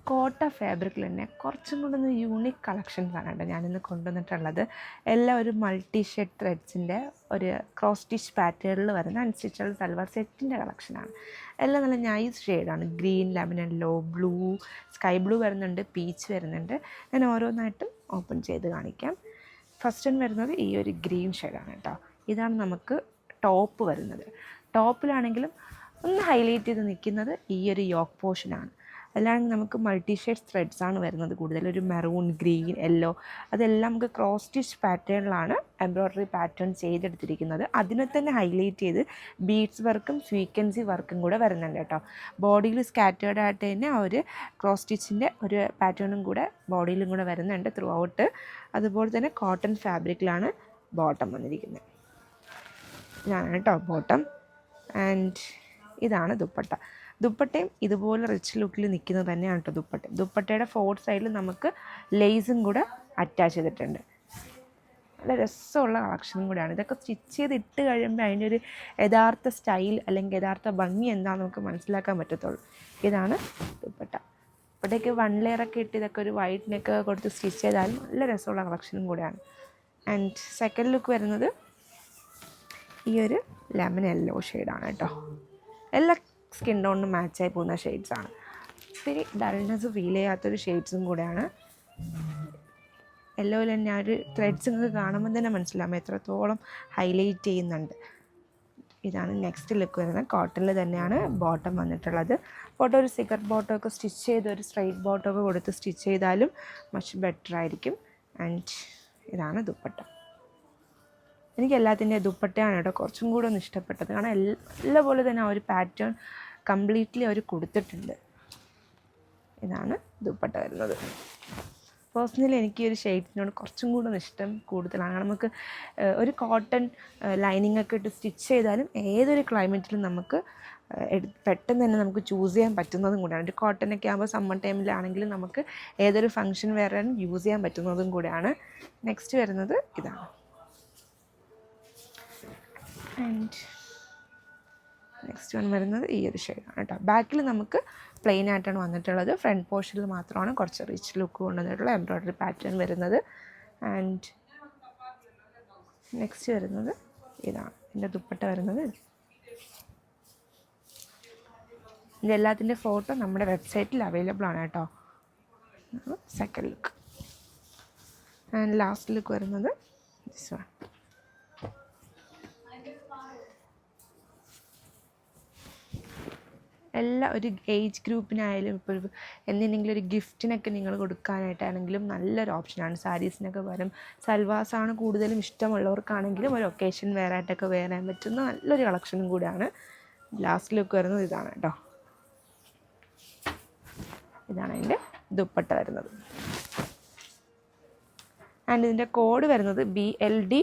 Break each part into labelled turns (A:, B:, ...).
A: കോട്ട ഫാബ്രിക്കിൽ തന്നെ കുറച്ചും കൂടെ ഒന്ന് യൂണിക് കളക്ഷൻസാണ് കേട്ടോ ഞാനിന്ന് കൊണ്ടുവന്നിട്ടുള്ളത്. എല്ലാം ഒരു മൾട്ടി ഷെയ്ഡ് ത്രെഡ്സിൻ്റെ ഒരു ക്രോസ് സ്റ്റിച്ച് പാറ്റേണിൽ വരുന്ന അൺസ്റ്റിച്ചബിൾ സൽവാർ സെറ്റിൻ്റെ കളക്ഷനാണ്. എല്ലാം നല്ല നൈസ് ഷെയ്ഡാണ്. Green, lemon yellow, blue, sky blue വരുന്നുണ്ട്, പീച്ച് വരുന്നുണ്ട്. ഞാൻ ഓരോന്നായിട്ടും ഓപ്പൺ ചെയ്ത് കാണിക്കാം. ഫസ്റ്റ് വൺ വരുന്നത് ഈ ഒരു ഗ്രീൻ ഷെയ്ഡാണ് കേട്ടോ. ഇതാണ് നമുക്ക് ടോപ്പ് വരുന്നത്. ടോപ്പിലാണെങ്കിലും ഒന്ന് ഹൈലൈറ്റ് ചെയ്ത് നിൽക്കുന്നത് ഈ ഒരു യോക്ക് പോർഷനാണ്. അല്ലാണ്ട് നമുക്ക് മൾട്ടി ഷെയ്ഡ് ത്രെഡ്സ് ആണ് വരുന്നത് കൂടുതൽ. ഒരു മെറൂൺ, ഗ്രീൻ, യെല്ലോ, അതെല്ലാം നമുക്ക് ക്രോസ് സ്റ്റിച്ച് പാറ്റേണിലാണ് എംബ്രോയ്ഡറി പാറ്റേൺ ചെയ്തെടുത്തിരിക്കുന്നത്. അതിനെ തന്നെ ഹൈലൈറ്റ് ചെയ്ത് ബീഡ്സ് വർക്കും സ്വീക്വൻസി വർക്കും കൂടെ വരുന്നുണ്ട് കേട്ടോ. ബോഡിയിൽ സ്കാറ്റേർഡ് ആയിട്ട് തന്നെ ആ ഒരു ക്രോസ് സ്റ്റിച്ചിൻ്റെ ഒരു പാറ്റേണും കൂടെ ബോഡിയിലും കൂടെ വരുന്നുണ്ട് ത്രൂ ഔട്ട്. അതുപോലെ തന്നെ കോട്ടൺ ഫാബ്രിക്കിലാണ് ബോട്ടം വന്നിരിക്കുന്നത്. ഇതാണ് കേട്ടോ ബോട്ടം. ആൻഡ് ഇതാണ് ദുപ്പട്ട. ദുപ്പട്ടയും ഇതുപോലെ റിച്ച് ലുക്കിൽ നിൽക്കുന്നത് തന്നെയാണ് കേട്ടോ ദുപ്പട്ട. ദുപ്പട്ടയുടെ ഫോർത്ത് സൈഡിൽ നമുക്ക് ലേസും കൂടെ അറ്റാച്ച് ചെയ്തിട്ടുണ്ട്. നല്ല രസമുള്ള കളക്ഷനും കൂടെയാണ്. ഇതൊക്കെ സ്റ്റിച്ച് ചെയ്ത് ഇട്ട് കഴിയുമ്പോൾ അതിൻ്റെ ഒരു യഥാർത്ഥ സ്റ്റൈൽ അല്ലെങ്കിൽ യഥാർത്ഥ ഭംഗി എന്താണെന്ന് നമുക്ക് മനസ്സിലാക്കാൻ പറ്റത്തുള്ളൂ. ഇതാണ് ദുപ്പട്ട. ദുപ്പട്ടയ്ക്ക് 1 ലെയറൊക്കെ ഇട്ട് ഇതൊക്കെ ഒരു വൈറ്റ് നെക്ക് കൊടുത്ത് സ്റ്റിച്ച് ചെയ്താലും നല്ല രസമുള്ള കളക്ഷനും കൂടെയാണ്. ആൻഡ് സെക്കൻഡ് ലുക്ക് വരുന്നത് ഈ ഒരു ലെമൺ യെല്ലോ ഷെയ്ഡാണ് കേട്ടോ. എല്ലാ സ്കിൻ ടോണിനും മാച്ചായി പോകുന്ന ഷെയ്ഡ്സാണ്. ഒത്തിരി ഡൾനെസ് ഫീൽ ചെയ്യാത്തൊരു ഷെയ്ഡ്സും കൂടെയാണ്. യെല്ലോയിൽ തന്നെ ആ ഒരു ത്രെഡ്സ് നിങ്ങൾക്ക് കാണുമ്പോൾ തന്നെ മനസ്സിലാവും എത്രത്തോളം ഹൈലൈറ്റ് ചെയ്യുന്നുണ്ട്. ഇതാണ് നെക്സ്റ്റ് ലുക്ക് വരുന്നത്. കോട്ടണിൽ തന്നെയാണ് ബോട്ടം വന്നിട്ടുള്ളത്. ബോട്ടം ഒരു സിഗർ ബോട്ടമൊക്കെ സ്റ്റിച്ച് ചെയ്ത് ഒരു സ്ട്രൈറ്റ് ബോട്ടമൊക്കെ കൊടുത്ത് സ്റ്റിച്ച് ചെയ്താലും മച്ച് ബെറ്റർ ആയിരിക്കും. ആൻഡ് ഇതാണ് ദുപ്പട്ട. എനിക്ക് എല്ലാത്തിൻ്റെ ദുപ്പട്ടയാണ് കേട്ടോ കുറച്ചും കൂടെ ഒന്ന് ഇഷ്ടപ്പെട്ടത്. കാരണം എല്ലാ പോലെ തന്നെ ആ ഒരു പാറ്റേൺ കംപ്ലീറ്റ്ലി അവർ കൊടുത്തിട്ടുണ്ട്. ഇതാണ് ദുപ്പട്ട വരുന്നത്. പേഴ്സണലി എനിക്ക് ഈ ഒരു ഷെയ്ഡ്സിനോട് കുറച്ചും കൂടെ ഒന്ന് ഇഷ്ടം കൂടുതലാണ്. കാരണം നമുക്ക് ഒരു കോട്ടൺ ലൈനിങ് ഒക്കെ ഇട്ട് സ്റ്റിച്ച് ചെയ്താലും ഏതൊരു ക്ലൈമറ്റിലും നമുക്ക് പെട്ടെന്ന് തന്നെ നമുക്ക് ചൂസ് ചെയ്യാൻ പറ്റുന്നതും കൂടെയാണ്. ഒരു കോട്ടനൊക്കെ ആകുമ്പോൾ സമ്മർ ടൈമിലാണെങ്കിലും നമുക്ക് ഏതൊരു ഫംഗ്ഷൻ വെയറിനും യൂസ് ചെയ്യാൻ പറ്റുന്നതും കൂടെയാണ്. നെക്സ്റ്റ് വരുന്നത് ഇതാണ്. ആൻഡ് നെക്സ്റ്റ് വൺ വരുന്നത് ഈ ഒരു ഷെയ്ഡാണ് കേട്ടോ. ബാക്കിൽ നമുക്ക് പ്ലെയിൻ ആയിട്ടാണ് വന്നിട്ടുള്ളത്. ഫ്രണ്ട് പോർഷനിൽ മാത്രമാണ് കുറച്ച് റിച്ച് ലുക്ക് കൊണ്ടുവന്നിട്ടുള്ള എംബ്രോയ്ഡറി പാറ്റേൺ വരുന്നത്. ആൻഡ് നെക്സ്റ്റ് വരുന്നത് ഇതാണ്. ഇതിൻ്റെ ദുപ്പട്ട വരുന്നത് ഇതെല്ലാത്തിൻ്റെ ഫോട്ടോ നമ്മുടെ വെബ്സൈറ്റിൽ അവൈലബിൾ ആണ് കേട്ടോ. Second look. And last look വരുന്നത് ദിസ് വൺ. എല്ലാ ഒരു ഏജ് ഗ്രൂപ്പിനായാലും ഇപ്പോൾ എന്തിനെങ്കിലും ഒരു ഗിഫ്റ്റിനൊക്കെ നിങ്ങൾ കൊടുക്കാനായിട്ടാണെങ്കിലും നല്ലൊരു ഓപ്ഷനാണ്. സാരീസിനൊക്കെ പകരം സൽവാസാണ് കൂടുതലും ഇഷ്ടമുള്ളവർക്കാണെങ്കിലും ഒരു ഒക്കേഷൻ വെയറായിട്ടൊക്കെ വെയർ ചെയ്യാൻ പറ്റുന്ന നല്ലൊരു കളക്ഷനും കൂടിയാണ്. ലാസ്റ്റ് ലുക്ക് വരുന്നത് ഇതാണ് കേട്ടോ. ഇതാണ് അതിൻ്റെ ദുപ്പട്ട വരുന്നത്. ആൻഡ് ഇതിൻ്റെ കോഡ് വരുന്നത് BLD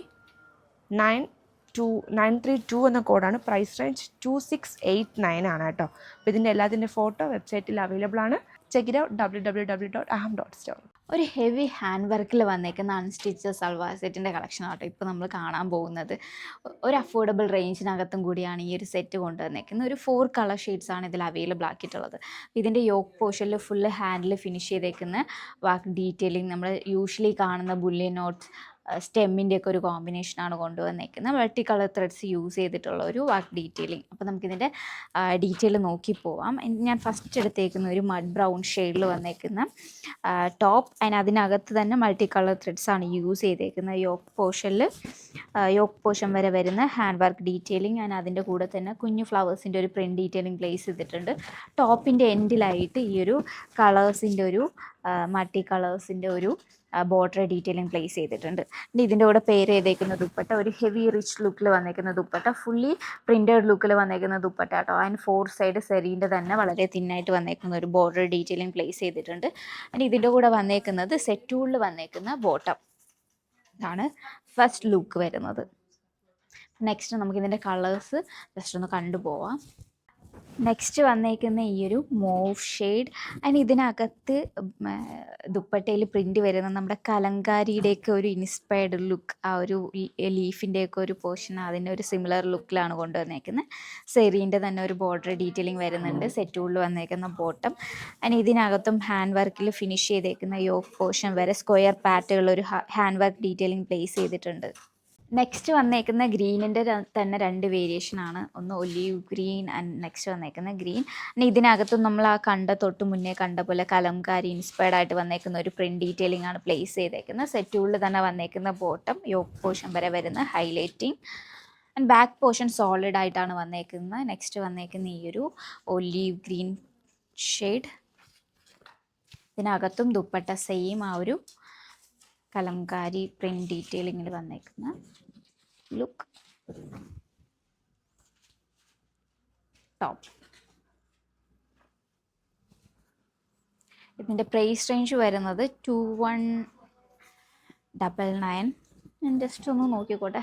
A: 932 എന്ന കോഡാണ്. പ്രൈസ് റേഞ്ച് 2689 ആണ് കേട്ടോ. അപ്പോൾ ഇതിൻ്റെ എല്ലാത്തിൻ്റെ ഫോട്ടോ വെബ്സൈറ്റിൽ അവൈലബിൾ ആണ്. Check it out www.aham.store.
B: ഒരു ഹെവി ഹാൻഡ് വർക്കിൽ വന്നേക്കുന്ന അൺസ്റ്റിച്ച് സൽവാർ സെറ്റിൻ്റെ കളക്ഷൻ ആട്ടോ ഇപ്പോൾ നമ്മൾ കാണാൻ പോകുന്നത്. ഒരു അഫോർഡബിൾ റേഞ്ചിനകത്തും കൂടിയാണ് ഈ ഒരു സെറ്റ് കൊണ്ടുവന്നേക്കുന്നത്. ഒരു 4 കളർ ഷെയ്ഡ്സാണ് ഇതിൽ അവൈലബിൾ ആക്കിയിട്ടുള്ളത്. ഇതിൻ്റെ യോക്ക് പോർഷനിൽ ഫുള്ള് ഹാൻഡിൽ ഫിനിഷ് ചെയ്തേക്കുന്ന വർക്ക് ഡീറ്റെയിലിംഗ് നമ്മൾ യൂഷ്വലി കാണുന്ന ബുള്ളിയൻ നോട്ട്സ് സ്റ്റെമ്മിൻ്റെ ഒക്കെ ഒരു കോമ്പിനേഷനാണ് കൊണ്ടുവന്നേക്കുന്നത്. മൾട്ടി കളർ ത്രെഡ്സ് യൂസ് ചെയ്തിട്ടുള്ള ഒരു വർക്ക് ഡീറ്റെയിലിംഗ്. അപ്പോൾ നമുക്കിതിൻ്റെ ഡീറ്റെയിൽ നോക്കി പോവാം. ഞാൻ ഫസ്റ്റ് എടുത്തേക്കുന്ന ഒരു മഡ് ബ്രൗൺ ഷെയ്ഡിൽ വന്നേക്കുന്ന ടോപ്പ്. അതിനകത്ത് തന്നെ മൾട്ടി കളർ ത്രെഡ്സാണ് യൂസ് ചെയ്തേക്കുന്നത്. യോക്ക് പോർഷൻ വരെ വരുന്ന ഹാൻഡ് വർക്ക് ഡീറ്റെയിലിംഗ്. അതിൻ്റെ കൂടെ തന്നെ കുഞ്ഞു ഫ്ലവേഴ്സിൻ്റെ ഒരു പ്രിൻറ്റ് ഡീറ്റെയിലിംഗ് പ്ലേസ് ചെയ്തിട്ടുണ്ട്. ടോപ്പിൻ്റെ എൻഡിലായിട്ട് ഈ ഒരു കളേഴ്സിൻ്റെ ഒരു മൾട്ടി കളേഴ്സിൻ്റെ ഒരു ബോർഡർ ഡീറ്റെയിലിംഗ് പ്ലേസ് ചെയ്തിട്ടുണ്ട്. ഇതിൻ്റെ കൂടെ പേര് ചെയ്തേക്കുന്ന ദുപ്പട്ട ഒരു ഹെവി റിച്ച് ലുക്കിൽ വന്നേക്കുന്ന ദുപ്പട്ട, ഫുള്ളി പ്രിൻറ്റഡ് ലുക്കിൽ വന്നേക്കുന്ന ദുപ്പട്ട കേട്ടോ. അതിന് 4 സൈഡ് സെറീൻ്റെ തന്നെ വളരെ തിന്നായിട്ട് വന്നേക്കുന്ന ഒരു ബോർഡർ ഡീറ്റെയിലിംഗ് പ്ലേസ് ചെയ്തിട്ടുണ്ട്. ഇതിൻ്റെ കൂടെ വന്നേക്കുന്നത് സെറ്റൂളിൽ വന്നേക്കുന്ന ബോട്ടം. ഇതാണ് ഫസ്റ്റ് ലുക്ക് വരുന്നത്. നെക്സ്റ്റ് നമുക്കിതിൻ്റെ കളേഴ്സ് ജസ്റ്റ് ഒന്ന് കണ്ടുപോവാം. നെക്സ്റ്റ് വന്നേക്കുന്ന ഈ ഒരു മോവ് ഷെയ്ഡ്. അതിന് ഇതിനകത്ത് ദുപ്പട്ടയിൽ പ്രിൻ്റ് വരുന്ന നമ്മുടെ കലങ്കാരിയുടെയൊക്കെ ഒരു ഇൻസ്പയർഡ് ലുക്ക്, ആ ഒരു ലീഫിൻ്റെയൊക്കെ ഒരു പോർഷൻ അതിൻ്റെ ഒരു സിമിലർ ലുക്കിലാണ് കൊണ്ടുവന്നേക്കുന്നത്. സെറീൻ്റെ തന്നെ ഒരു ബോർഡർ ഡീറ്റെയിലിംഗ് വരുന്നുണ്ട്. സെറ്റൂളിൽ വന്നേക്കുന്ന ബോട്ടം. അതിന് ഇതിനകത്തും ഹാൻഡ് വർക്കിൽ ഫിനിഷ് ചെയ്തേക്കുന്ന യോക്ക് പോർഷൻ വരെ സ്ക്വയർ പാറ്റുകൾ ഒരു ഹാൻഡ് വർക്ക് ഡീറ്റെയിലിംഗ് പ്ലേസ് ചെയ്തിട്ടുണ്ട്. നെക്സ്റ്റ് വന്നേക്കുന്ന ഗ്രീനിൻ്റെ തന്നെ 2 വേരിയേഷനാണ്. ഒന്ന് ഒലീവ് ഗ്രീൻ ആൻഡ് നെക്സ്റ്റ് വന്നേക്കുന്ന ഗ്രീൻ. പിന്നെ ഇതിനകത്തും നമ്മൾ ആ തൊട്ട് മുന്നേ കണ്ട പോലെ കലംകാരി ഇൻസ്പയർഡ് ആയിട്ട് വന്നേക്കുന്ന ഒരു പ്രിൻറ്റ് ഡീറ്റെയിലിംഗ് ആണ് പ്ലേസ് ചെയ്തേക്കുന്നത്. സെറ്റൂളിൽ തന്നെ വന്നേക്കുന്ന ബോട്ടം യോക്ക് പോർഷൻ വരെ വരുന്ന highlighting and back portion solid ആയിട്ടാണ് വന്നേക്കുന്നത്. നെക്സ്റ്റ് വന്നേക്കുന്ന ഈ ഒരു ഒലീവ് ഗ്രീൻ ഷെയ്ഡ്. ഇതിനകത്തും ദുപ്പട്ട സെയിം ആ ഒരു കലംകാരി പ്രിൻറ്റ് ഡീറ്റെയിലിങ്ങിൽ വന്നേക്കുന്ന ലുക്ക്. ടോപ്പ്. ഇതിൻ്റെ പ്രൈസ് റേഞ്ച് വരുന്നത് 2199. ഞാൻ ജസ്റ്റ് ഒന്ന് നോക്കിക്കോട്ടെ.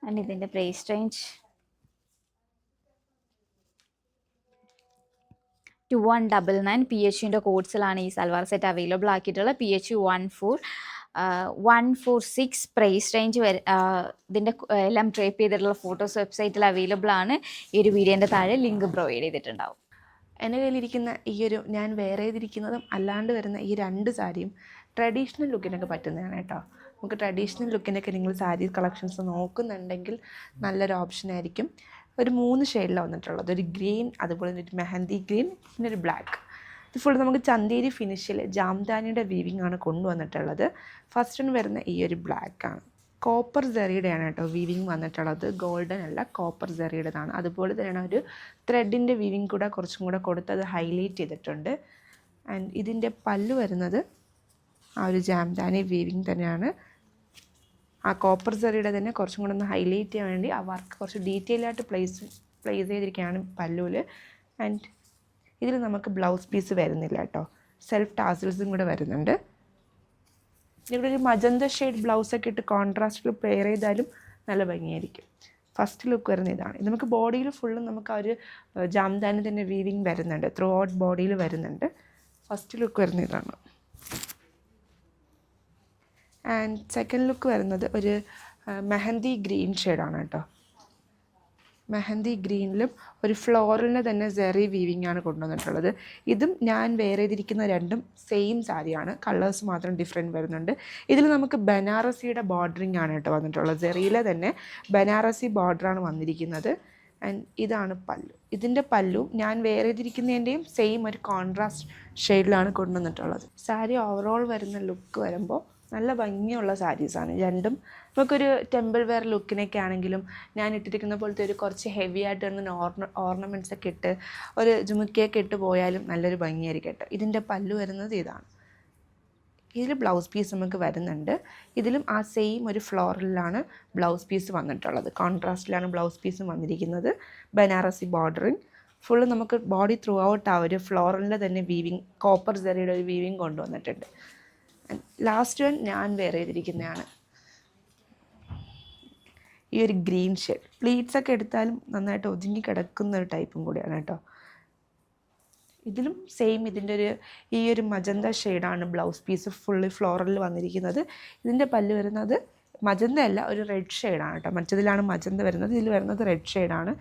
B: ആൻഡ് ഇതിൻ്റെ പ്രൈസ് റേഞ്ച് 2199. PHUൻ്റെ കോഡ്സിലാണ് ഈ സൽവാർ സെറ്റ് അവൈലബിൾ ആക്കിയിട്ടുള്ളത്. PHU 146 പ്രൈസ് റേഞ്ച് ഇതിൻ്റെ എല്ലാം ഡ്രേപ്പ് ചെയ്തിട്ടുള്ള ഫോട്ടോസ് വെബ്സൈറ്റിൽ അവൈലബിൾ ആണ്. ഈ ഒരു വീഡിയോൻ്റെ താഴെ ലിങ്ക് പ്രൊവൈഡ് ചെയ്തിട്ടുണ്ടാവും.
A: എൻ്റെ കയ്യിലിരിക്കുന്ന ഈ ഒരു ഞാൻ വേറെ ചെയ്തിരിക്കുന്നതും അല്ലാണ്ട് വരുന്ന ഈ 2 സാരിയും ട്രഡീഷണൽ ലുക്കിനൊക്കെ പറ്റുന്നതാണ് കേട്ടോ. നമുക്ക് ട്രഡീഷണൽ ലുക്കിനൊക്കെ നിങ്ങൾ സാരി കളക്ഷൻസ് നോക്കുന്നുണ്ടെങ്കിൽ നല്ലൊരു ഓപ്ഷനായിരിക്കും. ഒരു 3 ഷെയ്ഡിലാണ് വന്നിട്ടുള്ളത്. ഒരു ഗ്രീൻ, അതുപോലെ തന്നെ ഒരു മെഹന്തി ഗ്രീൻ, പിന്നെ ഒരു ബ്ലാക്ക്. ഇത് ഫുൾ നമുക്ക് ചന്തേരി ഫിനിഷിൽ ജാംദാനിയുടെ വീവിങ് ആണ് കൊണ്ടുവന്നിട്ടുള്ളത്. ഫസ്റ്റ് വരുന്ന ഈ ഒരു ബ്ലാക്കാണ്. കോപ്പർ സെറിയുടെയാണ് കേട്ടോ വീവിങ് വന്നിട്ടുള്ളത്. ഗോൾഡൻ അല്ല, കോപ്പർ സെറിയുടേതാണ്. അതുപോലെ തന്നെയാണ് ഒരു ത്രെഡിൻ്റെ വീവിങ് കൂടെ കുറച്ചും കൂടെ കൊടുത്ത് അത് ഹൈലൈറ്റ് ചെയ്തിട്ടുണ്ട്. ആൻഡ് ഇതിൻ്റെ പല്ലു വരുന്നത് ആ ഒരു ജാംദാനി വീവിങ് തന്നെയാണ്. ആ കോപ്പർ സെറിയുടെ തന്നെ കുറച്ചും കൂടെ ഒന്ന് ഹൈലൈറ്റ് ചെയ്യാൻ വേണ്ടി ആ വർക്ക് കുറച്ച് ഡീറ്റെയിൽ ആയിട്ട് പ്ലേസ് ചെയ്തിരിക്കുകയാണ് പല്ലുവിൽ. ആൻഡ് ഇതിൽ നമുക്ക് ബ്ലൗസ് പീസ് വരുന്നില്ല കേട്ടോ. സെൽഫ് ടാസിൽസും കൂടെ വരുന്നുണ്ട്. ഇവിടെ ഒരു മജന്ത ഷെയ്ഡ് ബ്ലൗസൊക്കെ ഇട്ട് കോൺട്രാസ്റ്റിൽ പെയർ ചെയ്താലും നല്ല ഭംഗിയായിരിക്കും. ഫസ്റ്റ് ലുക്ക് വരുന്ന ഇതാണ്. ഇത് നമുക്ക് ബോഡിയിൽ ഫുള്ളും നമുക്ക് ആ ഒരു ജാംദാനി തന്നെ വീവിങ് വരുന്നുണ്ട്. ത്രൂ ഔട്ട് ബോഡിയിൽ വരുന്നുണ്ട്. ഫസ്റ്റ് ലുക്ക് വരുന്ന ഇതാണ്. ആൻഡ് സെക്കൻഡ് ലുക്ക് വരുന്നത് ഒരു മെഹന്തി ഗ്രീൻ ഷെയ്ഡാണ് കേട്ടോ. മെഹന്തി ഗ്രീനിലും ഒരു ഫ്ലോറലിൻ്റെ തന്നെ സെറി വീവിങ് ആണ് കൊണ്ടുവന്നിട്ടുള്ളത്. ഇതും ഞാൻ വേറെ ചെയ്തിരിക്കുന്ന 2 സെയിം സാരിയാണ്. കളേഴ്സ് മാത്രം ഡിഫറെൻറ്റ് വരുന്നുണ്ട്. ഇതിൽ നമുക്ക് ബനാറസിയുടെ ബോർഡറിങ് ആണ് കേട്ടോ വന്നിട്ടുള്ളത്. സെറിയിലെ തന്നെ ബനാറസി ബോർഡറാണ് വന്നിരിക്കുന്നത്. ആൻഡ് ഇതാണ് പല്ലു. ഇതിൻ്റെ പല്ലു ഞാൻ വേറെ ചെയ്തിരിക്കുന്നതിൻ്റെയും സെയിം ഒരു കോൺട്രാസ്റ്റ് ഷെയ്ഡിലാണ് കൊണ്ടുവന്നിട്ടുള്ളത്. സാരി ഓവറോൾ വരുന്ന ലുക്ക് വരുമ്പോൾ നല്ല ഭംഗിയുള്ള സാരീസാണ് രണ്ടും. നമുക്കൊരു ടെമ്പിൾ വെയർ ലുക്കിനൊക്കെ ആണെങ്കിലും ഞാൻ ഇട്ടിരിക്കുന്ന പോലത്തെ ഒരു കുറച്ച് ഹെവി ആയിട്ട് വരുന്ന ഓർണമെൻറ്റ്സ് ഒക്കെ ഇട്ട് ഒരു ജുമുക്കയൊക്കെ ഇട്ട് പോയാലും നല്ലൊരു ഭംഗിയായിരിക്കും കേട്ടോ. ഇതിൻ്റെ പല്ലു വരുന്നത് ഇതാണ്. ഇതിൽ ബ്ലൗസ് പീസ് നമുക്ക് വരുന്നുണ്ട്. ഇതിലും ആ സെയിം ഒരു ഫ്ലോറലിലാണ് ബ്ലൗസ് പീസ് വന്നിട്ടുള്ളത്. കോൺട്രാസ്റ്റിലാണ് ബ്ലൗസ് പീസും വന്നിരിക്കുന്നത്. ബനാറസി ബോർഡറിങ് ഫുള്ള് നമുക്ക് ബോഡി ത്രൂ ഔട്ട് ആ ഒരു ഫ്ലോറലിൻ്റെ തന്നെ വീവിങ്, കോപ്പർ സെറിയുടെ ഒരു വീവിങ് കൊണ്ടുവന്നിട്ടുണ്ട്. ലാസ്റ്റ് വൺ ഞാൻ വേറെ ചെയ്തിരിക്കുന്നതാണ്. ഈ ഒരു ഗ്രീൻ ഷെയ്ഡ് പ്ലീറ്റ്സൊക്കെ എടുത്താലും നന്നായിട്ട് ഒതുങ്ങി കിടക്കുന്ന ഒരു ടൈപ്പും കൂടിയാണ് കേട്ടോ. ഇതിലും സെയിം ഇതിൻ്റെ ഈ ഒരു മജന്ത ഷെയ്ഡാണ് ബ്ലൗസ് പീസ് ഫുള്ളി ഫ്ലോറലിൽ വന്നിരിക്കുന്നത്. ഇതിൻ്റെ പല്ല് വരുന്നത് മജന്ത അല്ല, ഒരു റെഡ് ഷെയ്ഡാണ് കേട്ടോ. മറ്റതിലാണ് മജന്ത വരുന്നത്, ഇതിൽ വരുന്നത് റെഡ് ഷെയ്ഡാണ്.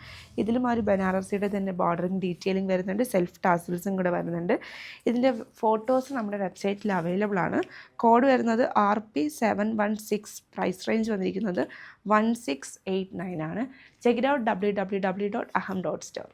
A: ഇതിലും ആ ഒരു ബനാറസിയുടെ തന്നെ ബോർഡറിങ് ഡീറ്റെയിലിംഗ് വരുന്നുണ്ട്. സെൽഫ് ടാസിൽസും കൂടെ വരുന്നുണ്ട്. ഇതിൻ്റെ ഫോട്ടോസ് നമ്മുടെ വെബ്സൈറ്റിൽ അവൈലബിൾ ആണ്. കോഡ് വരുന്നത് RP716. പ്രൈസ് റേഞ്ച് വന്നിരിക്കുന്നത് 1689 ആണ്. Check it out www.aham.store.